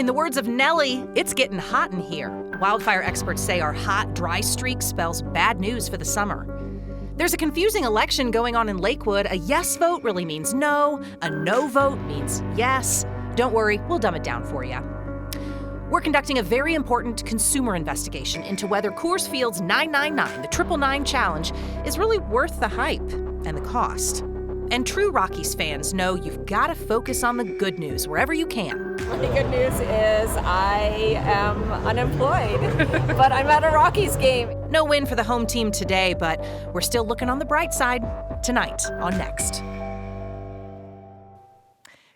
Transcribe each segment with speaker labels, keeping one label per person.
Speaker 1: In the words of Nellie, it's getting hot in here. Wildfire experts say our hot, dry streak spells bad news for the summer. There's a confusing election going on in Lakewood. A yes vote really means no. A no vote means yes. Don't worry, we'll dumb it down for you. We're conducting a very important consumer investigation into whether Coors Field's 999, the 999 challenge, is really worth the hype and the cost. And true Rockies fans know you've got to focus on the good news wherever you can.
Speaker 2: The good news is I am unemployed, but I'm at a Rockies game.
Speaker 1: No win for the home team today, but we're still looking on the bright side tonight on Next.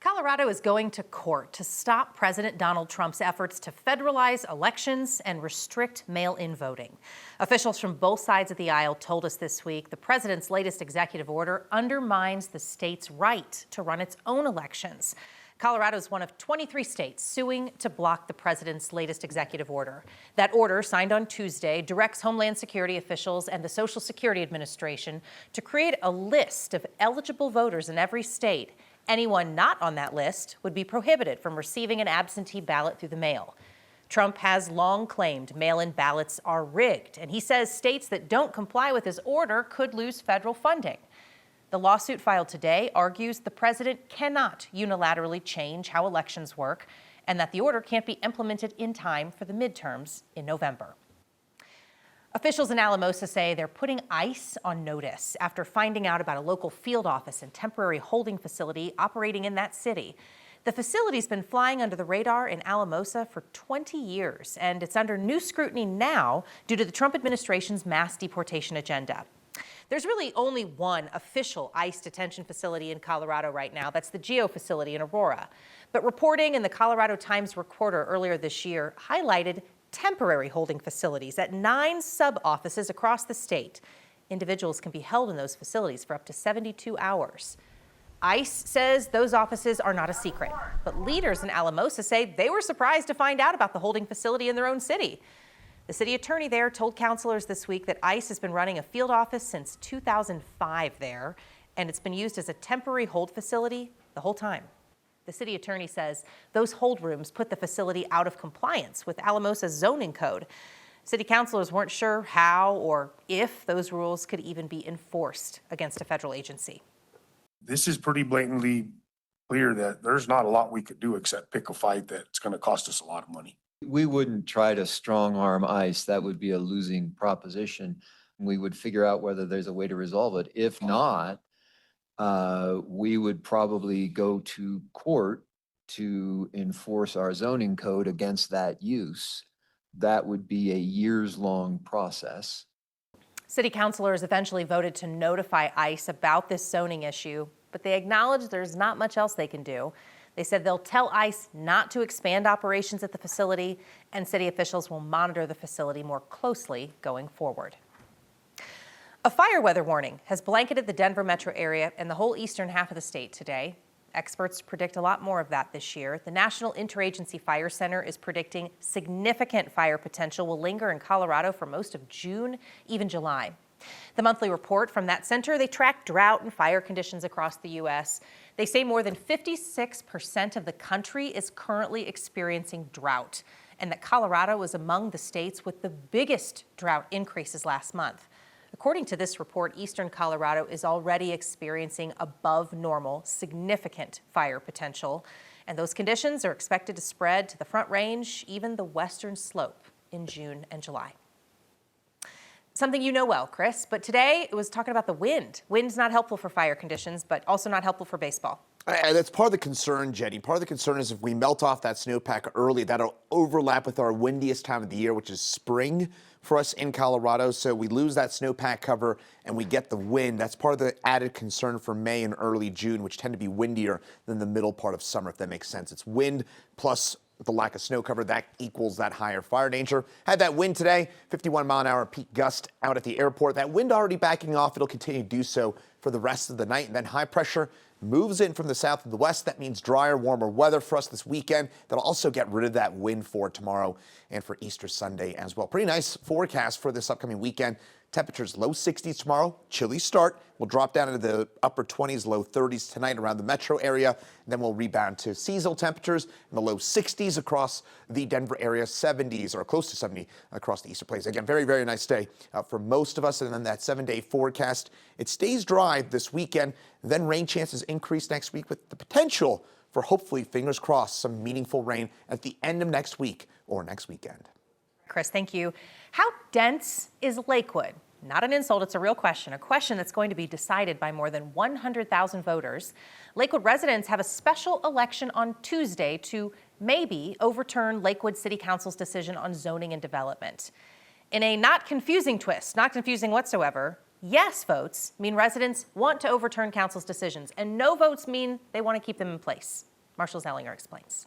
Speaker 1: Colorado is going to court to stop President Donald Trump's efforts to federalize elections and restrict mail-in voting. Officials from both sides of the aisle told us this week the president's latest executive order undermines the state's right to run its own elections. Colorado is one of 23 states suing to block the president's latest executive order. That order, signed on Tuesday, directs Homeland Security officials and the Social Security Administration to create a list of eligible voters in every state. Anyone not on that list would be prohibited from receiving an absentee ballot through the mail. Trump has long claimed mail-in ballots are rigged, and he says states that don't comply with his order could lose federal funding. The lawsuit filed today argues the president cannot unilaterally change how elections work and that the order can't be implemented in time for the midterms in November. Officials in Alamosa say they're putting ICE on notice after finding out about a local field office and temporary holding facility operating in that city. The facility's been flying under the radar in Alamosa for 20 years, and it's under new scrutiny now due to the Trump administration's mass deportation agenda. There's really only one official ICE detention facility in Colorado right now. That's the Geo facility in Aurora. But reporting in the Colorado Times Recorder earlier this year highlighted temporary holding facilities at 9 sub-offices across the state. Individuals can be held in those facilities for up to 72 hours. ICE says those offices are not a secret, but leaders in Alamosa say they were surprised to find out about the holding facility in their own city. The city attorney there told councilors this week that ICE has been running a field office since 2005 there, and it's been used as a temporary hold facility the whole time. The city attorney says those hold rooms put the facility out of compliance with Alamosa's zoning code. City councilors weren't sure how or if those rules could even be enforced against a federal agency.
Speaker 3: This is pretty blatantly clear that there's not a lot we could do except pick a fight that's going to cost us a lot of money.
Speaker 4: We wouldn't try to strong arm ICE. That would be a losing proposition. We would figure out whether there's a way to resolve it. If not, we would probably go to court to enforce our zoning code against that use. That would be a years-long process.
Speaker 1: City councilors eventually voted to notify ICE about this zoning issue, but they acknowledge there's not much else they can do. They said they'll tell ICE not to expand operations at the facility, and city officials will monitor the facility more closely going forward. A fire weather warning has blanketed the Denver metro area and the whole eastern half of the state today. Experts predict a lot more of that this year. The National Interagency Fire Center is predicting significant fire potential will linger in Colorado for most of June, even July. The monthly report from that center, they track drought and fire conditions across the U.S. They say more than 56% of the country is currently experiencing drought, and that Colorado is among the states with the biggest drought increases last month. According to this report, eastern Colorado is already experiencing above normal, significant fire potential, and those conditions are expected to spread to the Front Range, even the western slope in June and July. Something you know well, Chris, but today it was talking about the wind. Wind's not helpful for fire conditions, but also not helpful for baseball.
Speaker 5: That's part of the concern, Jenny. Part of the concern is if we melt off that snowpack early, that'll overlap with our windiest time of the year, which is spring for us in Colorado. So we lose that snowpack cover and we get the wind. That's part of the added concern for May and early June, which tend to be windier than the middle part of summer, if that makes sense. It's wind plus the lack of snow cover, that equals that higher fire danger. Had that wind today, 51-mile-an-hour peak gust out at the airport. That wind already backing off. It'll continue to do so for the rest of the night. And then high pressure moves in from the south and the west. That means drier, warmer weather for us this weekend. That'll also get rid of that wind for tomorrow and for Easter Sunday as well. Pretty nice forecast for this upcoming weekend. Temperatures low 60s tomorrow, chilly start. We'll drop down into the upper 20s, low 30s tonight around the metro area. And then we'll rebound to seasonal temperatures in the low 60s across the Denver area, 70s or close to 70 across the eastern plains. Again, very, very nice day for most of us. And then that 7-day forecast, it stays dry this weekend. Then rain chances increase next week with the potential for hopefully, fingers crossed, some meaningful rain at the end of next week or next weekend.
Speaker 1: Chris, thank you. How dense is Lakewood? Not an insult, it's a real question, a question that's going to be decided by more than 100,000 voters. Lakewood residents have a special election on Tuesday to maybe overturn Lakewood City Council's decision on zoning and development. In a not confusing twist, not confusing whatsoever, yes votes mean residents want to overturn council's decisions, and no votes mean they want to keep them in place. Marshall Zellinger explains.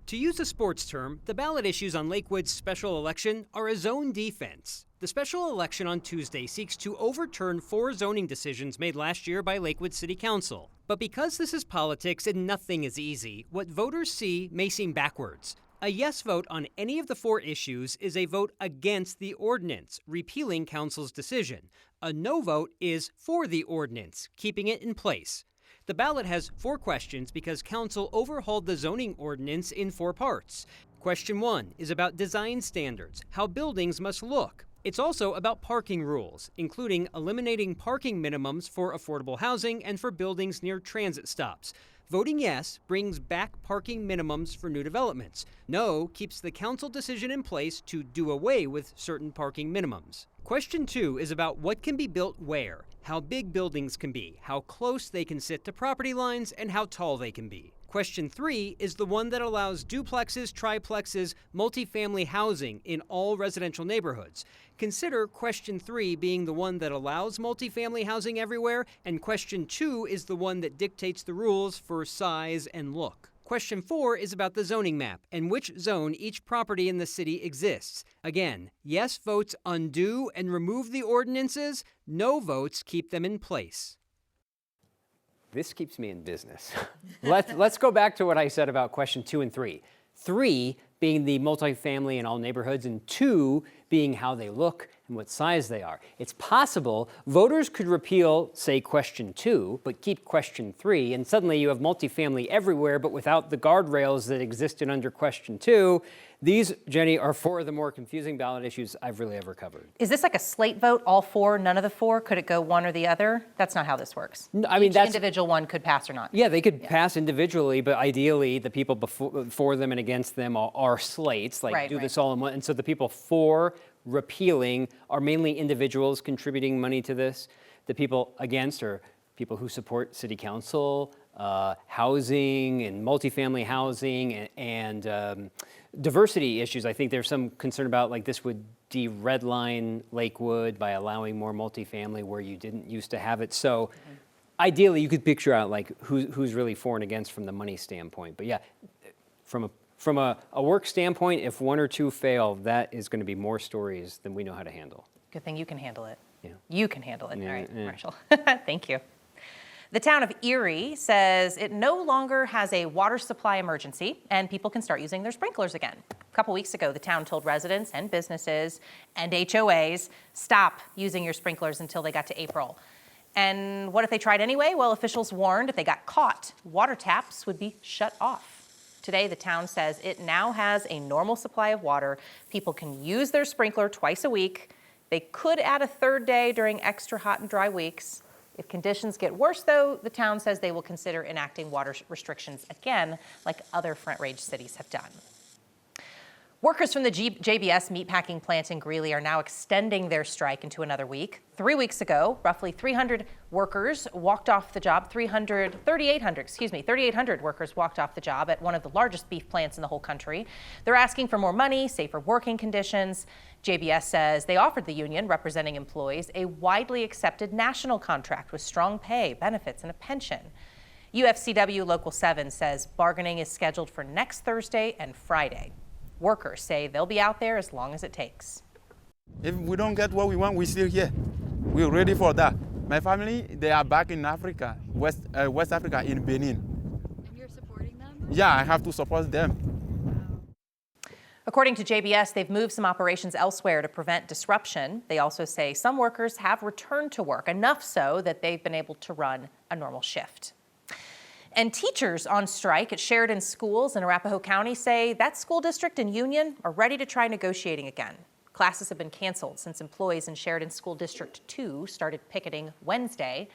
Speaker 6: To use a sports term, the ballot issues on Lakewood's special election are a zone defense. The special election on Tuesday seeks to overturn 4 zoning decisions made last year by Lakewood City Council. But because this is politics and nothing is easy, what voters see may seem backwards. A yes vote on any of the 4 issues is a vote against the ordinance, repealing council's decision. A no vote is for the ordinance, keeping it in place. The ballot has 4 questions because council overhauled the zoning ordinance in 4 parts. Question 1 is about design standards, how buildings must look. It's also about parking rules, including eliminating parking minimums for affordable housing and for buildings near transit stops. Voting yes brings back parking minimums for new developments. No keeps the council decision in place to do away with certain parking minimums. Question 2 is about what can be built where, how big buildings can be, how close they can sit to property lines, and how tall they can be. Question 3 is the one that allows duplexes, triplexes, multifamily housing in all residential neighborhoods. Consider question 3 being the one that allows multifamily housing everywhere, and question 2 is the one that dictates the rules for size and look. Question 4 is about the zoning map and which zone each property in the city exists. Again, yes votes undo and remove the ordinances, no votes keep them in place.
Speaker 7: This keeps me in business. Let's go back to what I said about question 2 and 3. 3 being the multifamily in all neighborhoods, and 2 being how they look and what size they are. It's possible voters could repeal, say, question 2, but keep question 3, and suddenly you have multifamily everywhere, but without the guardrails that existed under question 2. These, Jenny, are 4 of the more confusing ballot issues I've really ever covered.
Speaker 1: Is this like a slate vote, all 4, none of the 4? Could it go one or the other? That's not how this works.
Speaker 7: No, I mean,
Speaker 1: Each individual one could pass or not.
Speaker 7: Yeah, they could pass individually, but ideally the people for them and against them are slates, like do this all in one. And so the people for repealing are mainly individuals contributing money to this. The people against are people who support city council, housing and multifamily housing and diversity issues. I think there's some concern about like this would de-redline Lakewood by allowing more multifamily where you didn't used to have it. So ideally you could picture out like who's really for and against from the money standpoint. But yeah, from a work standpoint, if 1 or 2 fail, that is going to be more stories than we know how to handle.
Speaker 1: Good thing you can handle it.
Speaker 7: Yeah.
Speaker 1: You can handle it.
Speaker 7: Yeah,
Speaker 1: All right,
Speaker 7: yeah.
Speaker 1: Marshall. Thank you. The town of Erie says it no longer has a water supply emergency and people can start using their sprinklers again. A couple weeks ago, the town told residents and businesses and HOAs, stop using your sprinklers until they got to April. And what if they tried anyway? Well, officials warned if they got caught, water taps would be shut off. Today, the town says it now has a normal supply of water. People can use their sprinkler twice a week. They could add a 3rd day during extra hot and dry weeks. If conditions get worse, though, the town says they will consider enacting water restrictions again, like other Front Range cities have done. Workers from the JBS meatpacking plant in Greeley are now extending their strike into another week. 3 weeks ago, roughly 300 workers walked off the job. 3,800 workers walked off the job at one of the largest beef plants in the whole country. They're asking for more money, safer working conditions. JBS says they offered the union representing employees a widely accepted national contract with strong pay, benefits, and a pension. UFCW Local 7 says bargaining is scheduled for next Thursday and Friday. Workers say they'll be out there as long as it takes.
Speaker 8: If we don't get what we want, we're still here. We're ready for that. My family, they are back in Africa, West Africa, in Benin.
Speaker 9: And you're supporting them?
Speaker 8: Yeah, I have to support them.
Speaker 1: According to JBS, they've moved some operations elsewhere to prevent disruption. They also say some workers have returned to work, enough so that they've been able to run a normal shift. And teachers on strike at Sheridan schools in Arapahoe County say that school district and union are ready to try negotiating again. Classes have been canceled since employees in Sheridan School District 2 started picketing Wednesday.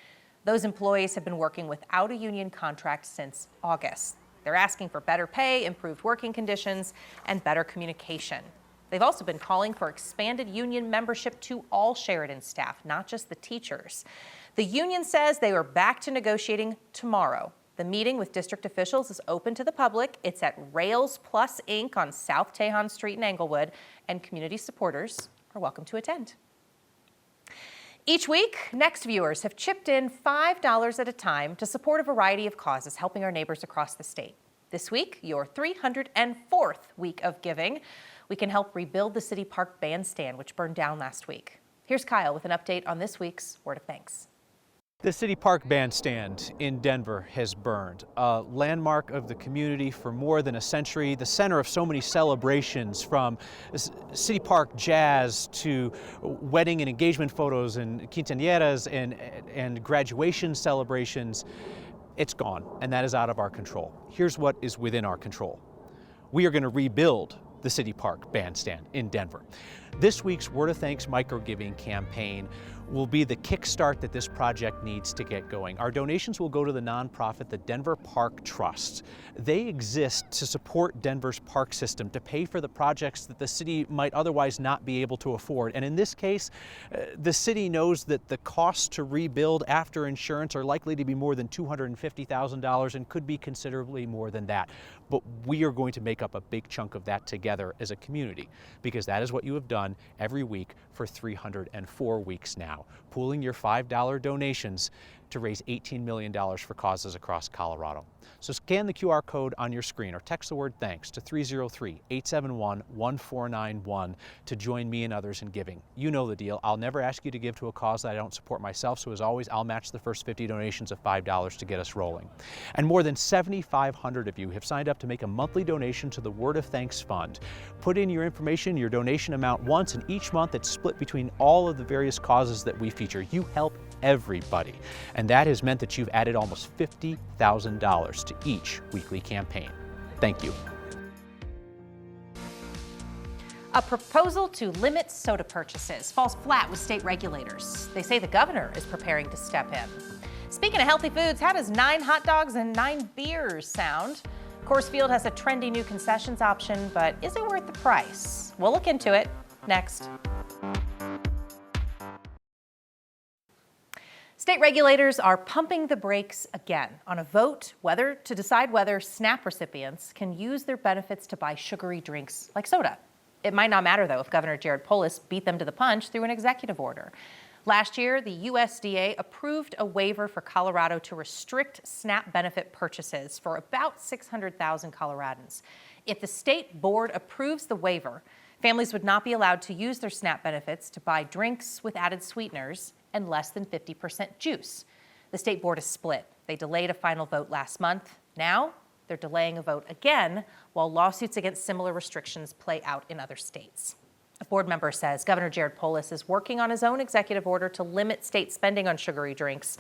Speaker 1: Those employees have been working without a union contract since August. They're asking for better pay, improved working conditions, and better communication. They've also been calling for expanded union membership to all Sheridan staff, not just the teachers. The union says they are back to negotiating tomorrow. The meeting with district officials is open to the public. It's at Rails Plus Inc. on South Tejon Street in Englewood, and community supporters are welcome to attend. Each week, Next viewers have chipped in $5 at a time to support a variety of causes helping our neighbors across the state. This week, your 304th week of giving, we can help rebuild the City Park Bandstand, which burned down last week. Here's Kyle with an update on this week's Word of Thanks.
Speaker 9: The City Park Bandstand in Denver has burned, a landmark of the community for more than a century, the center of so many celebrations, from City Park jazz to wedding and engagement photos and quinceañeras and graduation celebrations. It's gone, and that is out of our control. Here's what is within our control. We are going to rebuild the City Park Bandstand in Denver. This week's Word of Thanks microgiving campaign will be the kickstart that this project needs to get going. Our donations will go to the nonprofit, the Denver Park Trust. They exist to support Denver's park system, to pay for the projects that the city might otherwise not be able to afford. And in this case, the city knows that the costs to rebuild after insurance are likely to be more than $250,000 and could be considerably more than that. But we are going to make up a big chunk of that together as a community, because that is what you have done every week for 304 weeks now, pooling your $5 donations to raise $18 million for causes across Colorado. So scan the QR code on your screen or text the word thanks to 303-871-1491 to join me and others in giving. You know the deal. I'll never ask you to give to a cause that I don't support myself, so as always, I'll match the first 50 donations of $5 to get us rolling. And more than 7,500 of you have signed up to make a monthly donation to the Word of Thanks Fund. Put in your information, your donation amount once, and each month it's split between all of the various causes that we feature. You help everybody. And that has meant that you've added almost $50,000 to each weekly campaign. Thank you.
Speaker 1: A proposal to limit soda purchases falls flat with state regulators. They say the governor is preparing to step in. Speaking of healthy foods, how does 9 hot dogs and 9 beers sound? Coors Field has a trendy new concessions option, but is it worth the price? We'll look into it next. State regulators are pumping the brakes again on a vote to decide whether SNAP recipients can use their benefits to buy sugary drinks like soda. It might not matter, though, if Governor Jared Polis beat them to the punch through an executive order. Last year, the USDA approved a waiver for Colorado to restrict SNAP benefit purchases for about 600,000 Coloradans. If the state board approves the waiver, families would not be allowed to use their SNAP benefits to buy drinks with added sweeteners and less than 50% juice. The state board is split. They delayed a final vote last month. Now they're delaying a vote again while lawsuits against similar restrictions play out in other states. A board member says Governor Jared Polis is working on his own executive order to limit state spending on sugary drinks.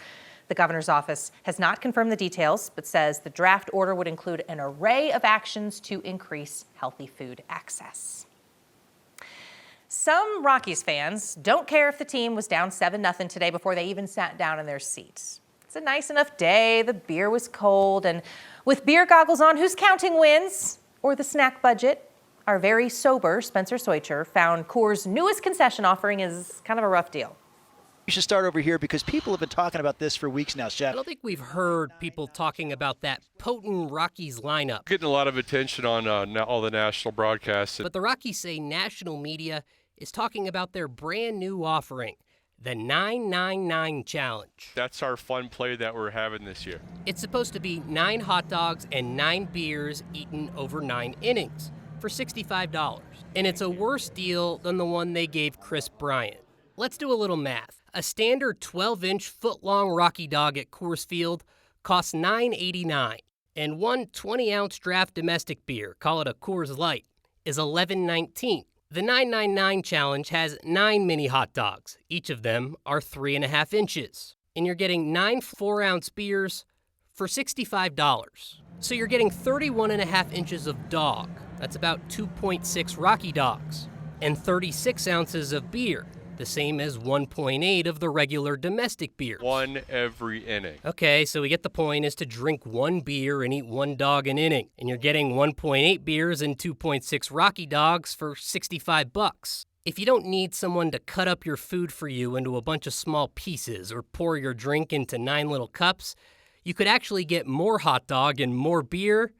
Speaker 1: The governor's office has not confirmed the details, but says the draft order would include an array of actions to increase healthy food access. Some Rockies fans don't care if the team was down 7-0 today before they even sat down in their seats. It's a nice enough day, the beer was cold, and with beer goggles on, who's counting wins or the snack budget? Our very sober Spencer Soicher found Coors' newest concession offering is kind of a rough deal.
Speaker 10: You should start over here because people have been talking about this for weeks now, Chef.
Speaker 6: I don't think we've heard people talking about that potent Rockies lineup.
Speaker 11: Getting a lot of attention on all the national broadcasts.
Speaker 6: But the Rockies say national media is talking about their brand new offering, the 999 Challenge.
Speaker 11: That's our fun play that we're having this year.
Speaker 6: It's supposed to be 9 hot dogs and 9 beers eaten over 9 innings for $65. And it's a worse deal than the one they gave Chris Bryant. Let's do a little math. A standard 12-inch foot-long Rocky dog at Coors Field costs $9.89. And one 20-ounce draft domestic beer, call it a Coors Light, is 11.19. The 999 challenge has 9 mini hot dogs. Each of them are 3.5 inches. And you're getting 9 4-ounce beers for $65. So you're getting 31.5 inches of dog. That's about 2.6 Rocky dogs. And 36 ounces of beer, the same as 1.8 of the regular domestic beers.
Speaker 11: One every inning.
Speaker 6: Okay, so we get the point is to drink 1 beer and eat 1 dog an inning. And you're getting 1.8 beers and 2.6 Rocky dogs for $65. If you don't need someone to cut up your food for you into a bunch of small pieces or pour your drink into 9 little cups, you could actually get more hot dog and more beer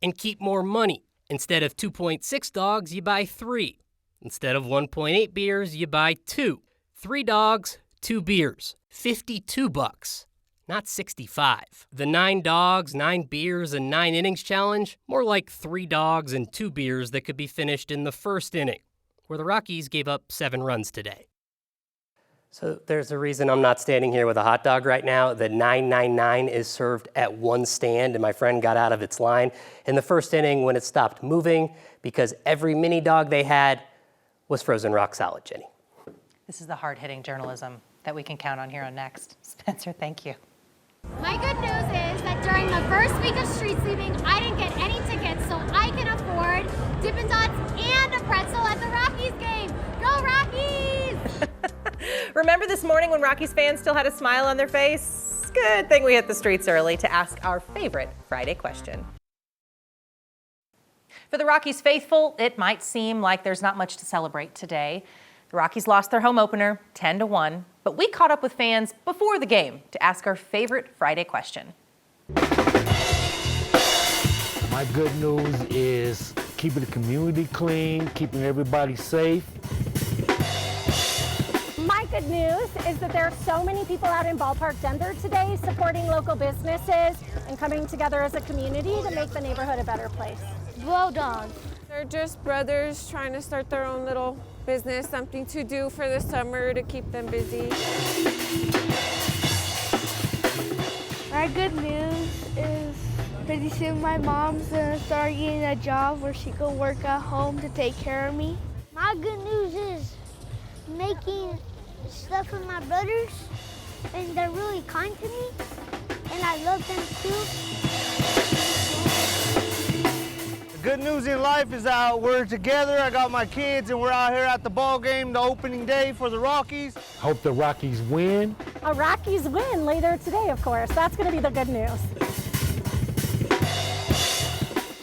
Speaker 6: and keep more money. Instead of 2.6 dogs, you buy 3. Instead of 1.8 beers, you buy 2. 3 dogs, 2 beers. $52, not $65. The 9 dogs, 9 beers, and 9 innings challenge, more like 3 dogs and 2 beers that could be finished in the first inning, where the Rockies gave up 7 runs today.
Speaker 12: So there's a reason I'm not standing here with a hot dog right now. The 999 is served at one stand, and my friend got out of its line in the first inning when it stopped moving because every mini dog they had was frozen rock solid, Jenny.
Speaker 1: This is the hard-hitting journalism that we can count on here on Next. Spencer, thank you.
Speaker 13: My good news is that during the first week of street sweeping, I didn't get any tickets, so I can afford Dippin' Dots and a pretzel at the Rockies game. Go Rockies!
Speaker 1: Remember this morning when Rockies fans still had a smile on their face? Good thing we hit the streets early to ask our favorite Friday question. For the Rockies faithful, it might seem like there's not much to celebrate today. The Rockies lost their home opener 10-1, but we caught up with fans before the game to ask our favorite Friday question.
Speaker 14: My good news is keeping the community clean, keeping everybody safe.
Speaker 15: My good news is that there are so many people out in Ballpark Denver today supporting local businesses and coming together as a community to make the neighborhood a better place.
Speaker 16: Blow dogs. They're just brothers trying to start their own little business, something to do for the summer to keep them busy.
Speaker 17: My good news is pretty soon my mom's gonna start getting a job where she can work at home to take care of me.
Speaker 13: My good news is making stuff with my brothers, and they're really kind to me, and I love them too.
Speaker 14: The good news in life is that we're together. I got my kids and we're out here at the ball game, the opening day for the Rockies. Hope the Rockies win.
Speaker 15: A Rockies win later today, of course. That's going to be the good news.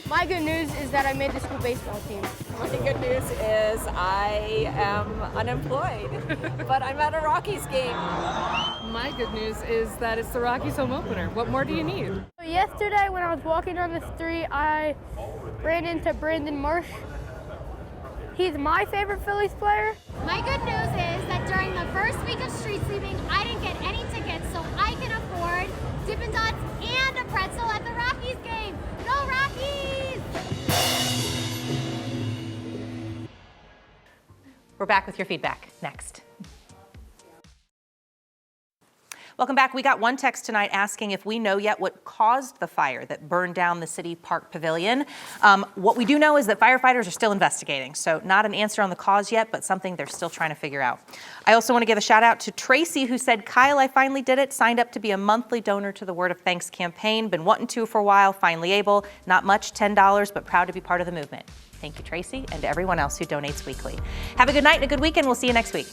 Speaker 17: My good news is that I made the school baseball team.
Speaker 2: My good news is I am unemployed, but I'm at a Rockies game.
Speaker 18: My good news is that it's the Rockies home opener. What more do you need?
Speaker 17: Yesterday when I was walking down the street, I ran into Brandon Marsh. He's my favorite Phillies player.
Speaker 13: My good news is that during the first week of street sweeping, I didn't get any tickets, so I can afford Dippin' Dots and a pretzel at the Rockies game. Go Rockies!
Speaker 1: We're back with your feedback next. Welcome back. We got one text tonight asking if we know yet what caused the fire that burned down the City Park Pavilion. What we do know is that firefighters are still investigating, so not an answer on the cause yet, but something they're still trying to figure out. I also want to give a shout out to Tracy, who said, Kyle, I finally did it. Signed up to be a monthly donor to the Word of Thanks campaign. Been wanting to for a while, finally able. Not much, $10, but proud to be part of the movement. Thank you, Tracy, and to everyone else who donates weekly. Have a good night and a good weekend. We'll see you next week.